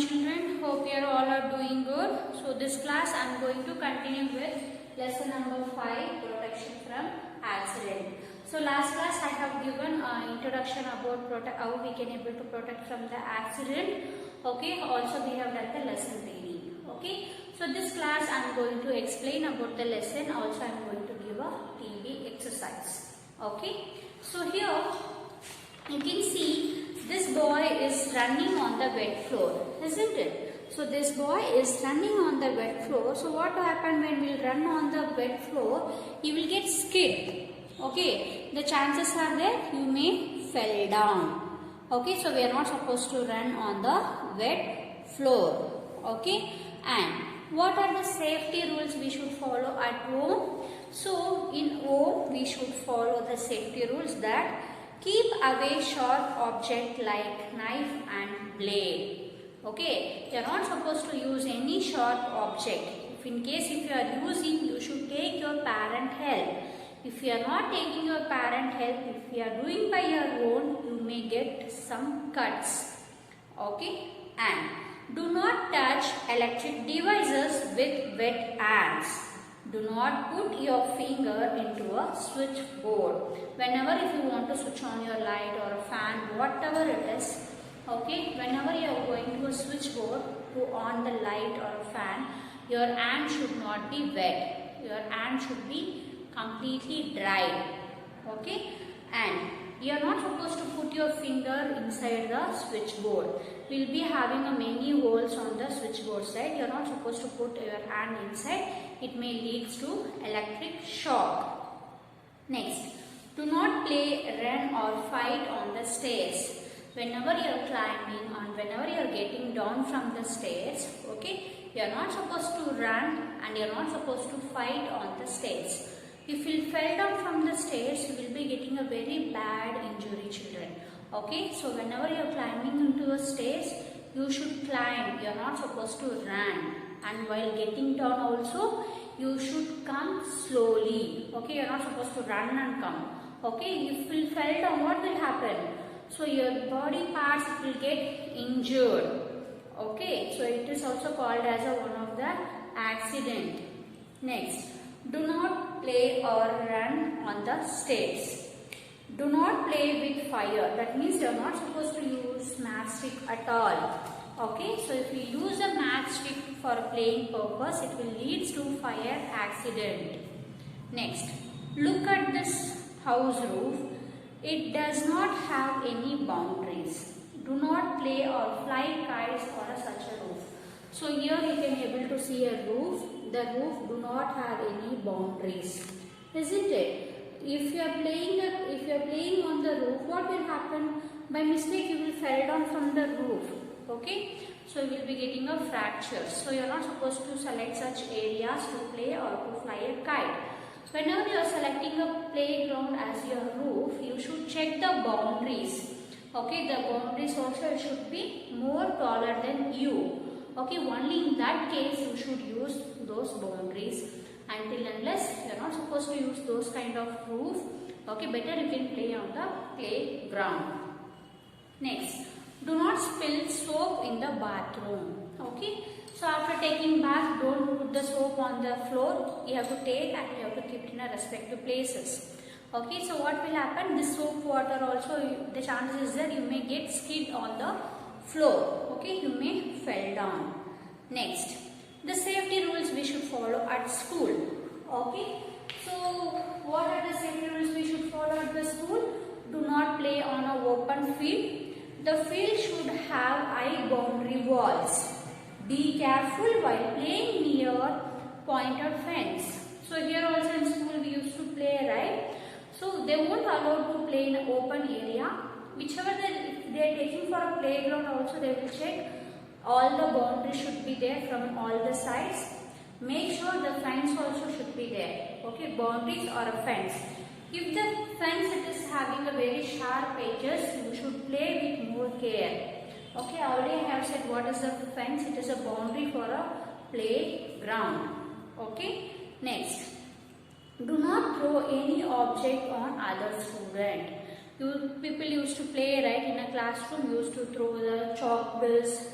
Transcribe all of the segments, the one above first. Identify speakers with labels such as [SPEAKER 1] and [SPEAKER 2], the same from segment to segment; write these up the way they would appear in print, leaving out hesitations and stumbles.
[SPEAKER 1] children. Hope you all are doing good. So this class I am going to continue with lesson number 5, protection from accident. So last class I have given introduction about how we can able to protect from the accident. Okay. Also we have done the lesson reading. Okay. So this class I am going to explain about the lesson. Also I am going to give a TB exercise. Okay. So here you can see this boy is running on the wet floor, isn't it? So this boy is running on the wet floor. So what will happen when we run on the wet floor? You will get skid. Okay. The chances are that you may fall down. Okay. So we are not supposed to run on the wet floor. Okay. And what are the safety rules we should follow at home? So in home we should follow the safety rules that keep away sharp object like knife and blade. Okay, you are not supposed to use any sharp object. If in case you are using, you should take your parent help. If you are not taking your parent help, if you are doing by your own, you may get some cuts. Okay, and do not touch electric devices with wet hands. Do not put your finger into a switchboard. Whenever if you want to switch on your light or a fan, whatever it is, okay, whenever you are going to a switchboard to on the light or a fan, your hand should not be wet. Your hand should be completely dry. Okay, and you are not supposed to put your finger inside the switchboard. We will be having a many holes on the switchboard side. You are not supposed to put your hand inside. It may lead to electric shock. Next, do not play, run or fight on the stairs. Whenever you are climbing and whenever you are getting down from the stairs, okay, you are not supposed to run and you are not supposed to fight on the stairs. If you fell down from the stairs, you will be getting a very bad injury, children. Okay, so whenever you are climbing into a stairs, you should climb. You are not supposed to run. And while getting down also, you should come slowly. Okay, you are not supposed to run and come. Okay, if you fell down, what will happen? So your body parts will get injured. Okay, so it is also called as one of the accident. Next, do not play or run on the stairs. Do not play with fire. That means you are not supposed to use matchstick at all. Okay, so if you use a matchstick for playing purpose, it will lead to fire accident. Next, look at this house roof. It does not have any boundaries. Do not play or fly kites on such a roof. So here you can able to see a roof. The roof do not have any boundaries, isn't it? If you are playing on the roof, what will happen? By mistake, you will fall down from the roof. Okay, so you will be getting a fracture. So you are not supposed to select such areas to play or to fly a kite. Whenever you are selecting a playground as your roof, you should check the boundaries. Okay, the boundaries also should be more taller than you. Okay, only in that case you should use those boundaries. Until unless you are not supposed to use those kind of roof, okay, better you can play on the playground. Next, do not spill soap in the bathroom. Okay, so after taking bath, don't put the soap on the floor. You have to take and you have to keep it in a respective places. Okay, so what will happen? This soap water also, the chances is that you may get skid on the floor. Okay, you may fall down. Next, the safety rules we should follow at school. Okay, so what are the safety rules we should follow at the school? Do not play on an open field. The field should have high boundary walls. Be careful while playing near pointed fence. So here also in school we used to play, right? So they won't allow to play in an open area. Whichever they are taking for a playground also, they will check all the boundaries should be there from all the sides. Make sure the fence also should be there. Okay, boundaries or a fence. If the fence it is having a very sharp edges, you should play with more care. Okay, already I have said what is the fence. It is a boundary for a playground. Okay, next, do not throw any object on other student. People used to play, right, in a classroom, used to throw the chalk bills,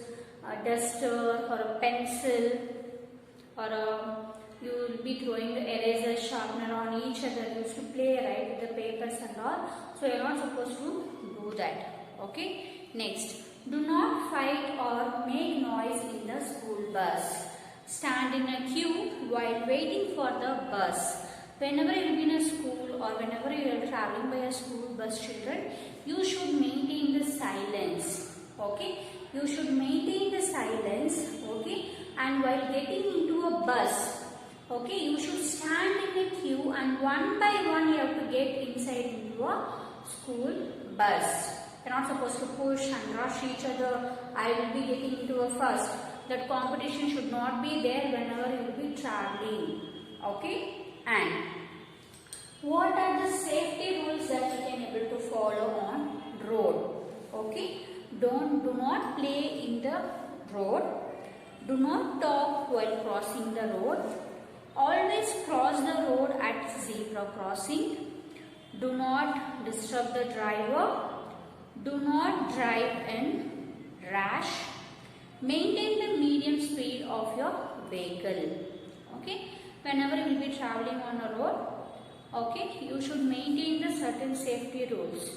[SPEAKER 1] a duster or a pencil, or you will be throwing the eraser, sharpener on each other. You used to play, right, with the papers and all. So you are not supposed to do that. Okay. Next, do not fight or make noise in the school bus. Stand in a queue while waiting for the bus. Whenever you are in a school or whenever you are traveling by a school bus, children, you should maintain the silence. Okay. You should maintain the silence. Okay. And while getting into a bus, okay, you should stand in a queue and one by one you have to get inside into a school bus. You are not supposed to push and rush each other. I will be getting into a first. That competition should not be there whenever you will be traveling. Okay. And what are the safety rules that we can able to follow on road? Okay. Do not play in the road. Do not talk while crossing the road. Always cross the road at zebra crossing. Do not disturb the driver. Do not drive in rash. Maintain the medium speed of your vehicle. Okay. Whenever you will be traveling on a road, okay, you should maintain the certain safety rules.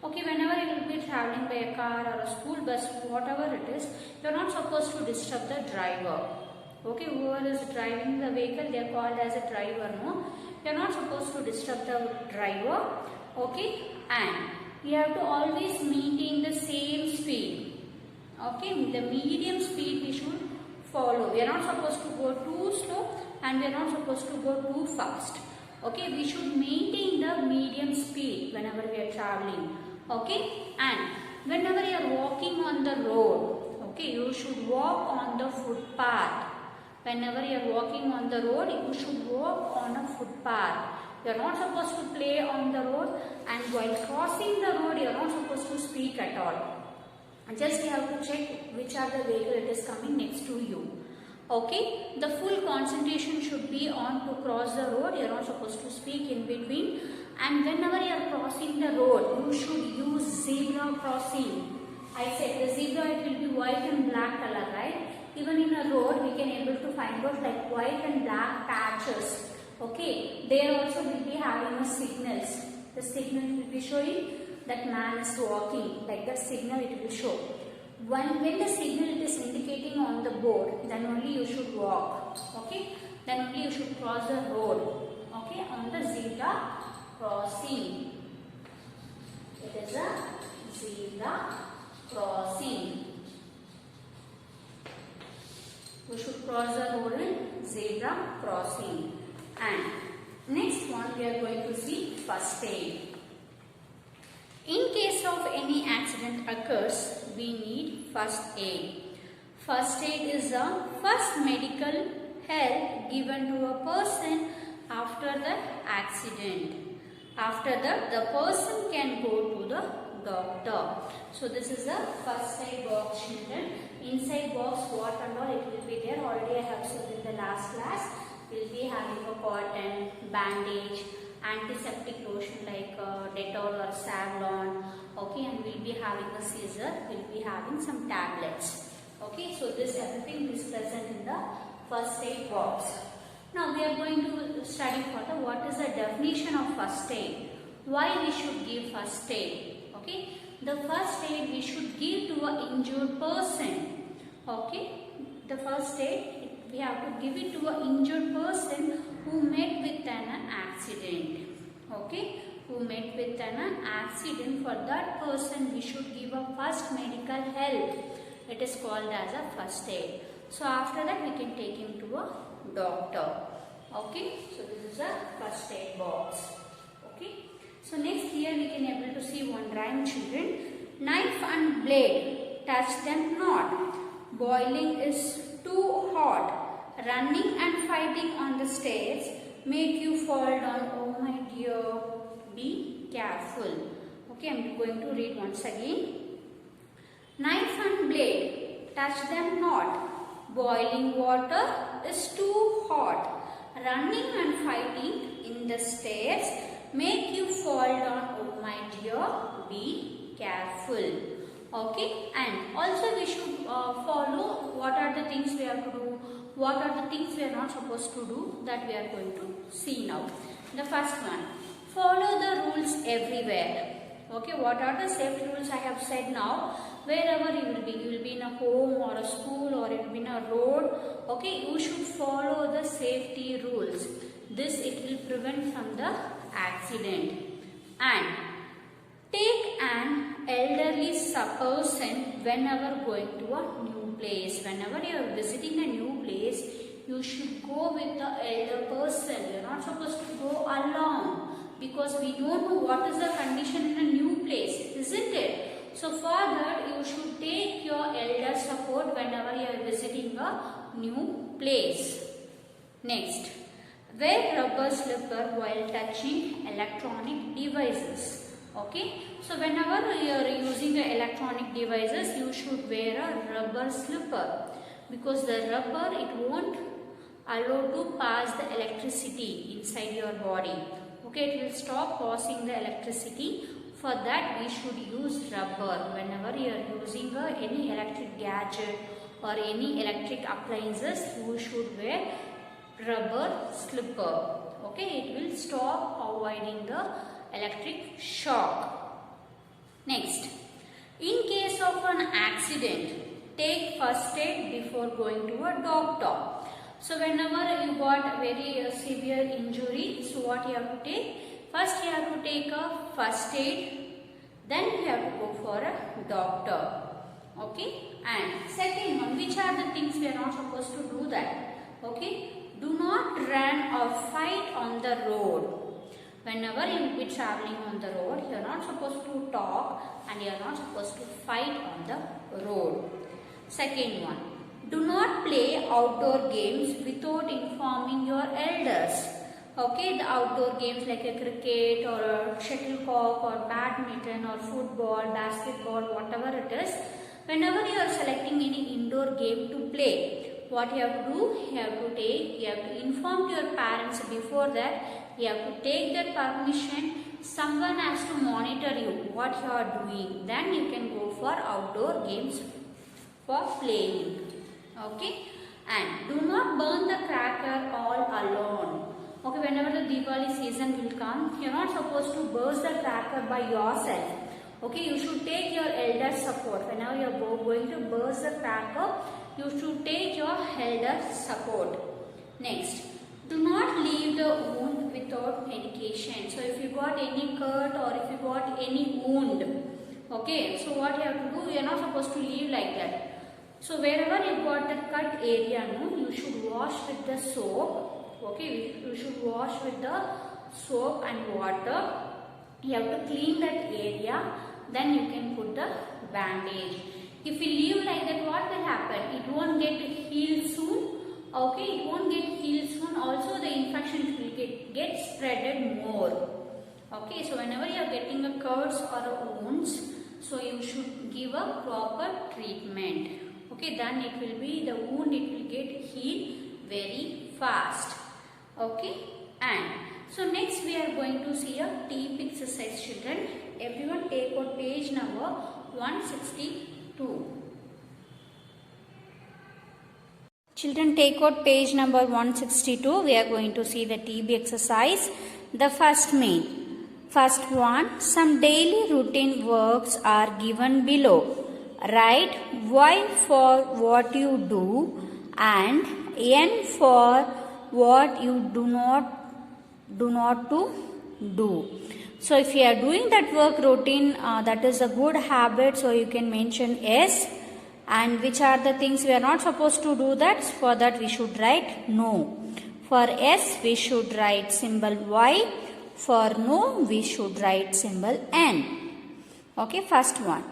[SPEAKER 1] Okay, whenever you will be traveling by a car or a school bus, whatever it is, you are not supposed to disturb the driver. Okay, whoever is driving the vehicle, they are called as a driver, no? You are not supposed to disturb the driver. Okay, and you have to always maintain the same speed. Okay, the medium speed we should follow. We are not supposed to go too slow and we are not supposed to go too fast. Okay, we should maintain the medium speed whenever we are traveling. Okay, and whenever you are walking on the road, okay, you should walk on the footpath. Whenever you are walking on the road, you should walk on a footpath. You are not supposed to play on the road, and while crossing the road, you are not supposed to speak at all. Just you have to check which are the vehicle it is coming next to you. Okay, the full concentration should be on to cross the road. You are not supposed to speak in between. And whenever you are crossing the road, you should use zebra crossing. I said the zebra, it will be white and black color, right? Even in a road, we can able to find out like white and black patches. Okay, there also will be having a signals. The signal will be showing that man is walking. Like that signal it will show. When the signal is indicating on the board, then only you should walk. Okay, then only you should cross the road. Okay, on the zebra crossing. It is a zebra crossing. We should cross the road in zebra crossing. And next one we are going to see first aid. In case of any accident occurs, we need first aid. First aid is the first medical help given to a person after the accident. After that, the person can go to the doctor. So this is the first aid box, children. Inside box, what and all it will be there. Already I have said in the last class. We will be having a cotton, bandage, antiseptic lotion like Dettol or Savlon. Okay, and we will be having a scissor. We will be having some tablets. Okay, so this everything is present in the first aid box. Now we are going to study further what is the definition of first aid. Why we should give first aid. Okay, the first aid we should give to an injured person. Okay, the first aid we have to give it to an injured person who met with an accident. Okay, who met with an accident. For that person we should give a first medical help. It is called as a first aid. So after that we can take him to a doctor. Okay, so this is a first aid box. Okay, so next here we can able to see one rhyme, children. Knife and blade, touch them not. Boiling is too hot. Running and fighting on the stairs make you fall down. Oh my dear, be careful. Okay, I am going to read once again. Knife and blade, touch them not. Boiling water is too hot. Running and fighting in the stairs make you fall down. Oh my dear, be careful. Okay, and also we should follow what are the things we have to do, what are the things we are not supposed to do, that we are going to see now. The first one, follow the rules everywhere. Okay, what are the safety rules I have said now? Wherever you will be in a home or a school or it will be in a road. Okay, you should follow the safety rules. This it will prevent from the accident. And take an elderly person whenever going to a new place. Whenever you are visiting a new place, you should go with the elder person. You are not supposed to go alone, because we don't know what is the condition in a new place, isn't it? So for that, you should take your elder support whenever you are visiting a new place. Next, wear rubber slipper while touching electronic devices. Okay, so whenever you are using the electronic devices, you should wear a rubber slipper, because the rubber, it won't allow to pass the electricity inside your body. Okay, it will stop passing the electricity. For that, we should use rubber whenever you are using any electric gadget or any electric appliances. You should wear rubber slipper. Okay, it will stop avoiding the electric shock. Next, in case of an accident, take first aid before going to a doctor. So whenever you got very severe injury, so what you have to take? First you have to take a first aid, then you have to go for a doctor. Okay, and second one, which are the things we are not supposed to do that? Okay, do not run or fight on the road. Whenever you will be traveling on the road, you are not supposed to talk and you are not supposed to fight on the road. Second one, do not play outdoor games without informing your elders. Okay, the outdoor games like a cricket or a shuttlecock or badminton or football, basketball, whatever it is. Whenever you are selecting any indoor game to play, what you have to do? You have to inform your parents before that. You have to take that permission. Someone has to monitor you what you are doing. Then you can go for outdoor games for playing. Okay, and do not burn the cracker all alone. Okay, whenever the Diwali season will come, you are not supposed to burst the cracker by yourself. Okay, you should take your elder support. Whenever you are going to burst the cracker, you should take your elder support. Next, do not leave the wound without medication. So if you got any cut or if you got any wound, okay, so what you have to do? You are not supposed to leave like that. So wherever you got the cut area, no, you should wash with the soap. Okay, you should wash with the soap and water. You have to clean that area. Then you can put the bandage. If you leave like that, what will happen? It won't get healed soon. Okay, it won't get healed soon. Also, the infection will get spreaded more. Okay, so whenever you are getting a cuts or wounds, so you should give a proper treatment. Okay, then it will be the wound. It will get healed very fast. Okay, and so next we are going to see a deep exercise, children. Everyone take out page number 162. Children, take out page number 162. We are going to see the TB exercise. The first one, some daily routine works are given below. Write Y for what you do and N for what you do not to do. So if you are doing that work routine, that is a good habit, so you can mention S. And which are the things we are not supposed to do that? For that we should write no. For S we should write symbol Y. For no we should write symbol N. Okay, first one.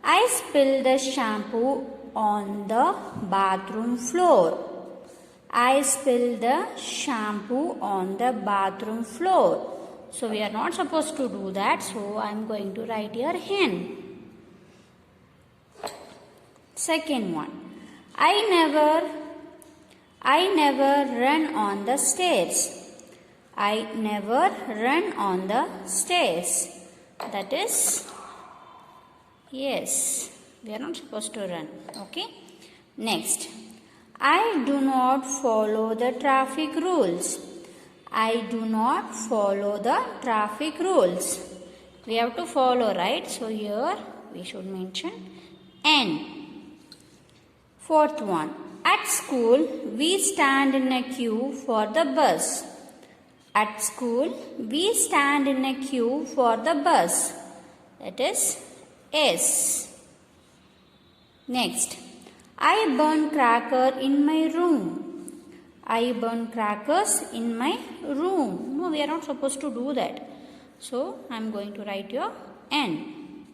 [SPEAKER 1] I spilled the shampoo on the bathroom floor. I spilled the shampoo on the bathroom floor. So we are not supposed to do that. So I am going to write here N. Second one. I never run on the stairs. I never run on the stairs. That is yes. We are not supposed to run. Okay. Next, I do not follow the traffic rules. I do not follow the traffic rules. We have to follow, right? So here we should mention N. Fourth one. At school, we stand in a queue for the bus. At school, we stand in a queue for the bus. That is S. Next, I burn cracker in my room. I burn crackers in my room. No, we are not supposed to do that. So, I am going to write your N.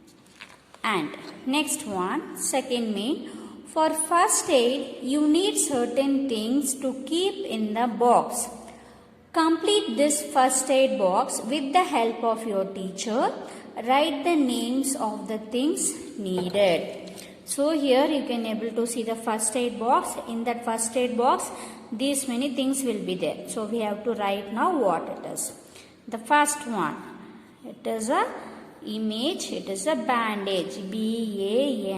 [SPEAKER 1] And next one, second main. For first aid, you need certain things to keep in the box. Complete this first aid box with the help of your teacher. Write the names of the things needed. So here you can able to see the first aid box. In that first aid box, these many things will be there. So we have to write now what it is. The first one, it is a image, it is a bandage. B-A-N-D-A-G-E.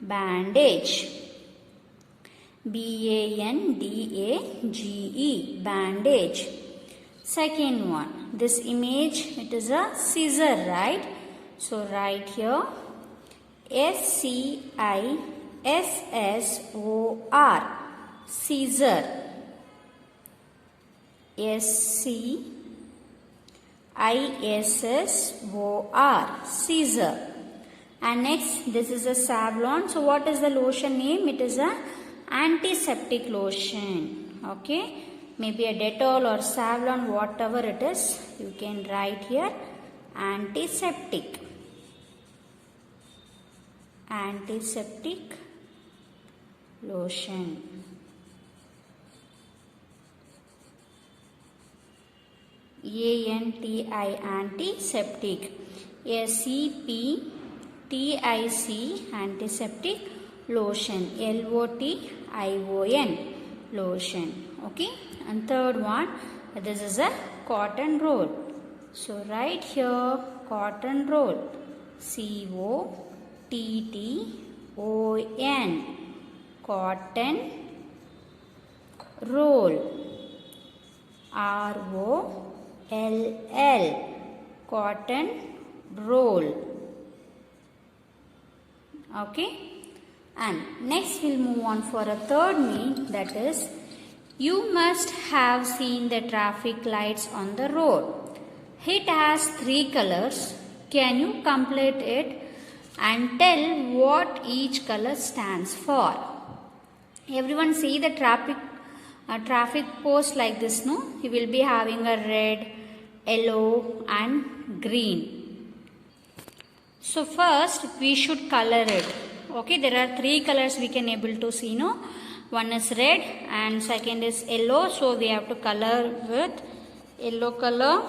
[SPEAKER 1] Bandage. B-A-N-D-A-G-E. Bandage. Second one, this image, it is a scissor, right? So write here S-C-I-S-S-O-R. Scissor. S-C-I-S-S-O-R. Scissor. And next, this is a Savlon. So what is the lotion name? It is a antiseptic lotion. Okay. Maybe a Dettol or Savlon, whatever it is, you can write here antiseptic. Antiseptic lotion. A-N-T-I, antiseptic. S-E-P-T-I-C, antiseptic lotion. L-O-T-I-O-N, lotion. Okay. And third one, this is a cotton roll. So write here cotton roll. C-O-T-T-O-N. Cotton roll. R-O-L-L. Cotton roll. Okay. And next we'll move on for a third mean, that is, you must have seen the traffic lights on the road. It has 3 colors. Can you complete it and tell what each color stands for? Everyone see the traffic post like this, no? You will be having a red, yellow and green. So first we should color it. Okay, there are 3 colors we can able to see, no? One is red and second is yellow. So we have to color with yellow color.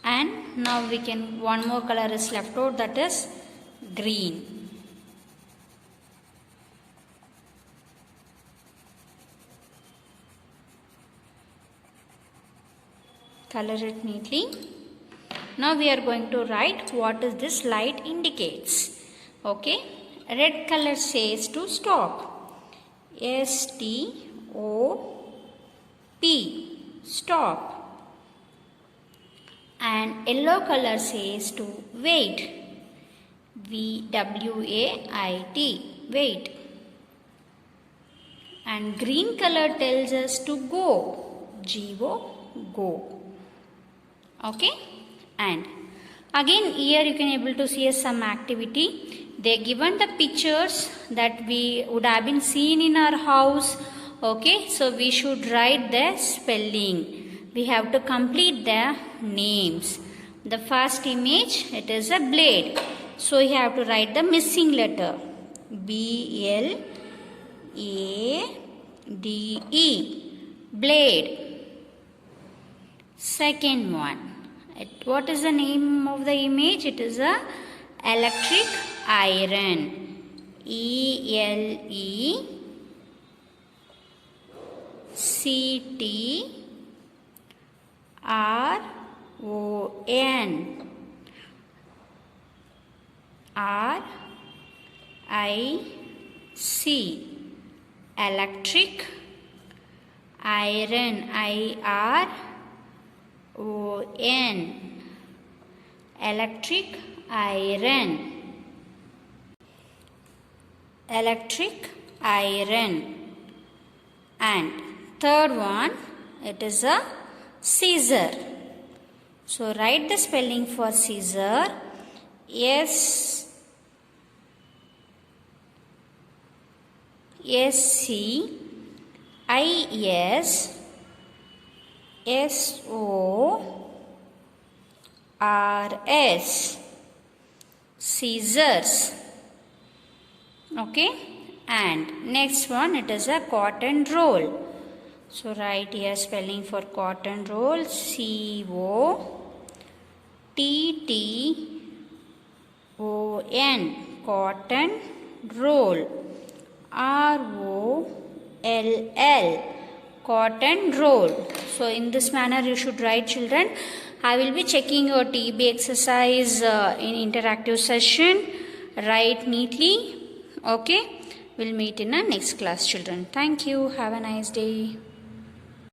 [SPEAKER 1] And now we can, one more color is left out, that is green. Color it neatly. Now we are going to write what is this light indicates. Okay. Red color says to stop. S-T-O-P. Stop. And yellow color says to wait. V-W-A-I-T. Wait. And green color tells us to go. G-O. Go. Okay. And again here you can able to see some activity. They given the pictures that we would have been seen in our house. Okay. So we should write the spelling. We have to complete the names. The first image, it is a blade. So you have to write the missing letter. B-L-A-D-E. Blade. Second one. What is the name of the image? It is a electric iron. E-L-E-C-T-R-I-C. Electric. Iron. Electric iron. Electric iron. And third one, it is a scissor. So write the spelling for scissor. SCISSORS. Scissors. Okay. And next one, it is a cotton roll. So write here spelling for cotton roll. COTTON. Cotton roll. ROLL. Cotton roll. So in this manner you should write, children. I will be checking your TB exercise in interactive session. Write neatly. Okay. We'll meet in our next class, children. Thank you. Have a nice day.